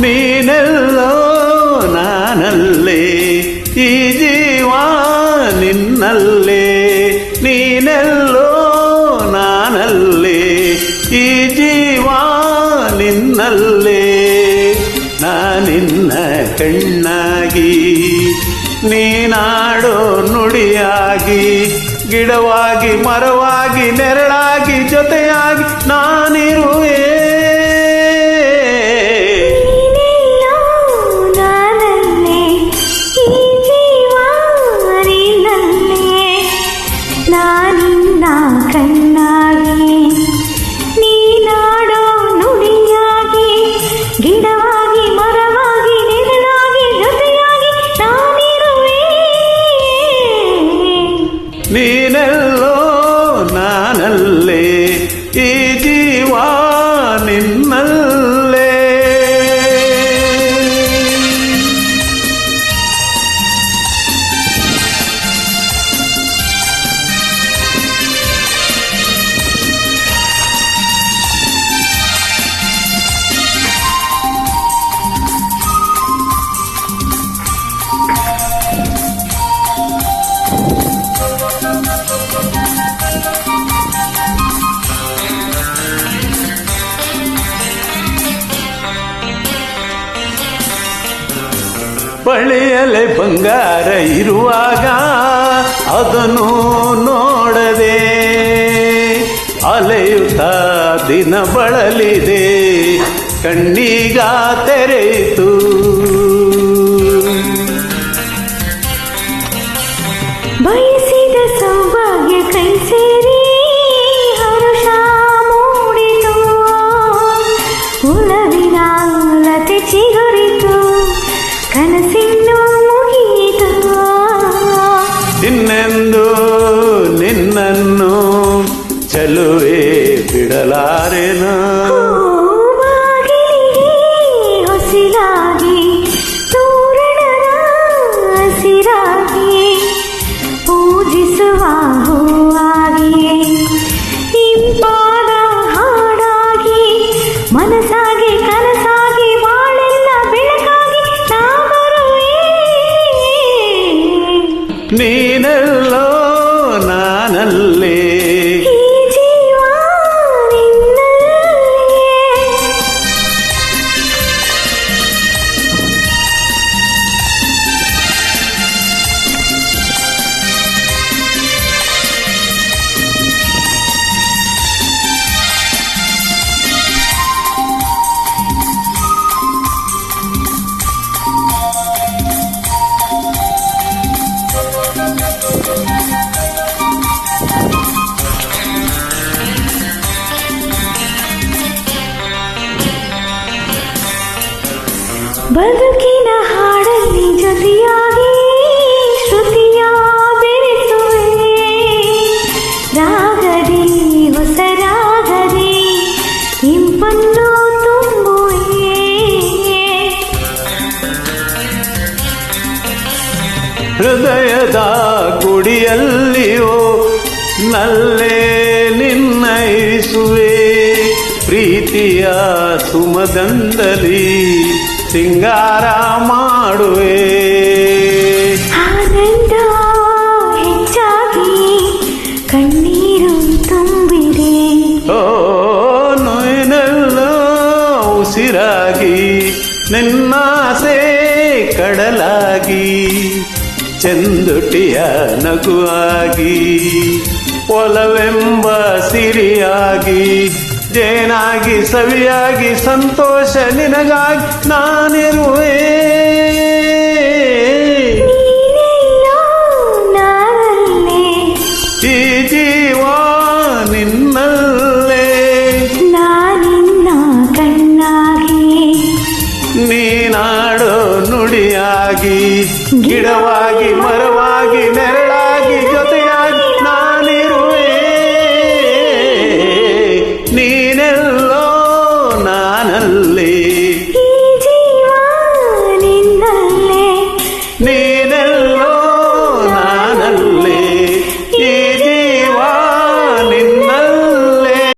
ನೀನೆಲ್ಲೋ ನಾನಲ್ಲೇ ಈ ಜೀವ ನಿನ್ನಲ್ಲೇ ನೀನೆಲ್ಲೋ ನಾನಲ್ಲೇ ಈ ಜೀವ ನಿನ್ನಲ್ಲೇ ನಾನಿನ್ನ ಕಣ್ಣಾಗಿ ನೀನಾಡೋ ನುಡಿಯಾಗಿ ಗಿಡವಾಗಿ ಮರವಾಗಿ ನೆರಳಾಗಿ ಜೊತೆಯಾಗಿ ನಾನಿರುವೆ ಕಣ್ಣಾಗಿ ನೀನಾಡೋ ನುಡಿಯಾಗಿ ಗಿಡವಾಗಿ ಮರವಾಗಿ ನೆರಳಾಗಿ ಜೊತೆಯಾಗಿ ನಾನಿರುವೆ ನೀನೆಲ್ಲೋ ನಾನಲ್ಲೇ ಈ ಜೀವ ನಿನ್ನಲ್ಲೇ ಬಳಿಯಲೆ ಬಂಗಾರ ಇರುವಾಗ ಅದನ್ನು ನೋಡದೆ ಅಲೆಯುತ್ತ ದಿನ ಬಳಲಿದೆ ಕಣ್ಣೀಗ ತೆರೆಯಿತು ಬಯಸಿದ ಸೌಭಾಗ್ಯ ಕೈ ಸೇರಿ ಹರುಷ ಮೂಡಿತು ಉಲವಿನ ಲತೆ ಚಿಗುರಿತು ಕನಸಿನ್ನು ಮುಗಿಯಿತು ಇನ್ನೆಂದು ನಿನ್ನನ್ನು ಚಲುವೆ ಬಿಡಲಾರೆನು ಹೊಸಿಲಾಗಿ ತೋರಣದ ಹಸಿರಾಗಿ ಪೂಜಿಸುವ ಹೂವಾಗಿ ಇಂಪಾದ ಹಾಡಾಗಿ ಮನಸ್ಸಾಗಿ ಕನಸಾಗಿ ಬಾಳೆಲ್ಲ ಬೆಳಕಾಗಿ ನಾ ಬರುವೆ ನೀನೆಲ್ಲೋ ನಾನಲ್ಲೇ ಈ ಜೀವ ನಿನ್ನಲ್ಲೇ ಬದುಕಿನ ಹಾಡಲ್ಲಿ ಜೊತೆಯಾಗಿ ಶ್ರುತಿಯ ಬೆರೆಸುವೆ ರಾಗದಿ ಹೊಸ ರಾಗದಿ ಇಂಪನ್ನು ತುಂಬುವೆ ಹೃದಯದ ಗುಡಿಯಲ್ಲಿಯೋ ನಲ್ಲೇ ನಿನ್ನ ಇರಿಸುವೆ ಪ್ರೀತಿಯ ಸುಮದಂದಲಿ ಸಿಂಗಾರ ಮಾಡುವೆ ಆನಂದ ಹೆಚ್ಚಾಗಿ ಕಣ್ಣೀರು ತುಂಬಿದೆ ಓ ನೋಯಿನೆಲ್ಲೋ ಉಸಿರಾಗಿ ನಿನ್ನಾಸೆ ಕಡಲಾಗಿ ಚಂದುಟಿಯ ನಗುವಾಗಿ ಒಲವೆಂಬ ಸಿರಿಯಾಗಿ ಜೇನಾಗಿ ಸವಿಯಾಗಿ ಸಂತೋಷ ನಿನಗಾಗಿ ನಾನಿರುವೆ ನೀನೆಲ್ಲೋ ನಾನಲ್ಲೇ ಈ ಜೀವ ನಿನ್ನಲ್ಲೇ ನಾನಿನ್ನ ಕಣ್ಣಾಗಿ ನೀನಾಡೋ ನುಡಿಯಾಗಿ ಗಿಡವಾಗಿ